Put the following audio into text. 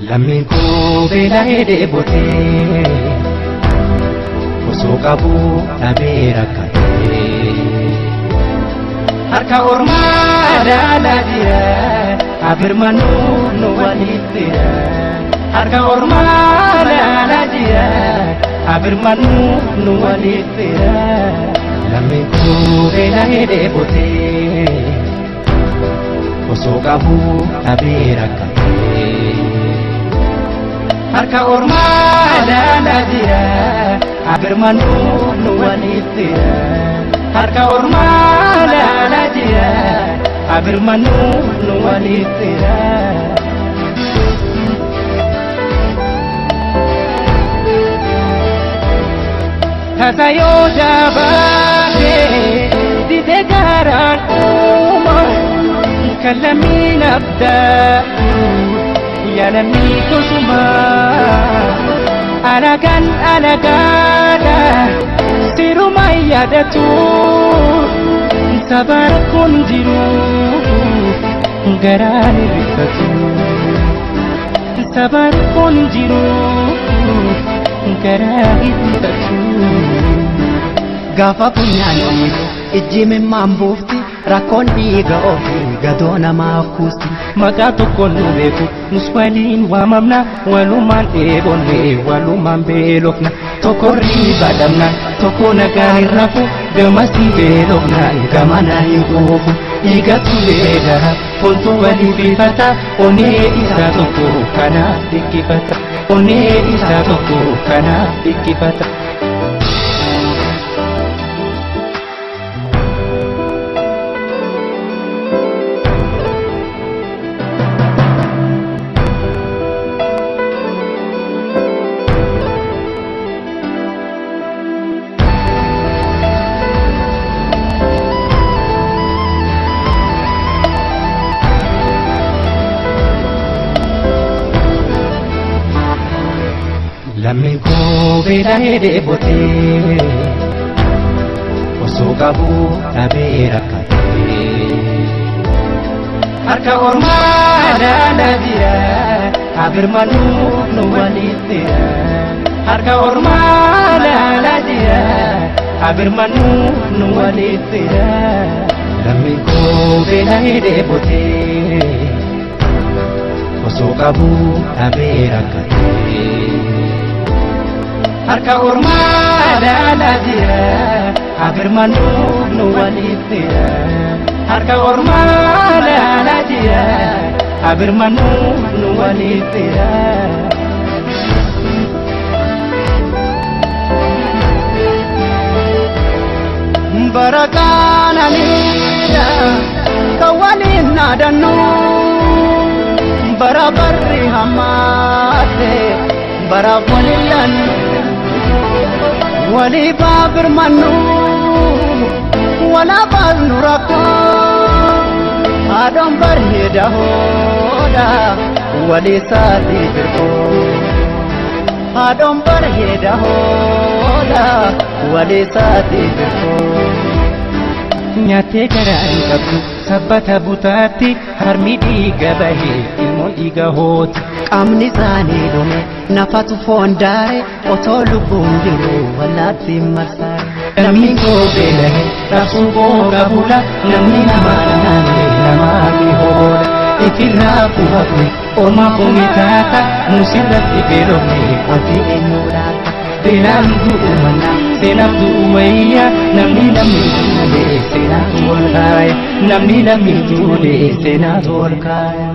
Lammiin koo beela'ee dheebotee osoo qabuu dhabee rakkatee harka ormaa ilaalaa jira abirmanuu nu waliif fira harka ormaa ilaalaa jira abirmanuu nu waliif fira lammiin koo beela'ee dheebotee osoo qabuu dhabee rakkatee harka ormaa ilaalaa jira abirmanuu nu waliif fira harka ormaa ilaalaa jira abirmanuu nu waliif fira tasa yoo jabaatee didee gaaraan uuma kan lammiin abdaa Yalamni kusuma alagan alagada siruma yadatu sabar kun jiru garani rifatu sabar kun jiru garani rifatu gafa punyani ijjime mambufti rakkoon dhiiga ofii gadoo namaaf kuusti maqaa tokkoon nu beeku nus waliin waamamna walumaan dheebonne walumaan beelofna tokko riiba dhabna tokko nagaa hin rafu gamasii beelofna gamana hin quufu dhiigatu beekara fontu walii bifata onee isaa tokko kanaaf dhikkifata onee isaa tokko kanaaf dhikkifata Lammiin koo beela'ee dheebotee osoo qabuu dhabee rakkatee harka ormaa ilaalaa jira abirmanuu nu waliif fira harka ormaa ilaalaa jira abirmanuu nu waliif fira lammiin koo beela'ee dheebotee osoo qabuu dhabee rakkatee harka ormaa ilaalaa jira abirmanuu nu waliif fira harka ormaa ilaalaa jira abirmanuu nu waliif fira barakaan aniidha kan waliin naadannu bara barri hammaate bara waliin wali babir manu wala bal nurako adam barheda hoda wali sadi birko adam barheda hoda wali sadi birko nyate garaan qabdu sabbata butaatti harmi dhiiga bahe ilmoon dhiiga hooti qaamni isaanii dhume nafatu foondaare otoo lubbuun jiru wallaatti marsaare lammiin koo beela'ee raabsuu booga bula namni namaa naannee namaa hoola ifirraa buufne ormaa koomitaata nusirratti beelofne wanti eenyuudhaata beelaan du'uumana seenaaf du'uwayya namni duulee seenaatu ol kaaya namni duulee seenaatu ol kaaya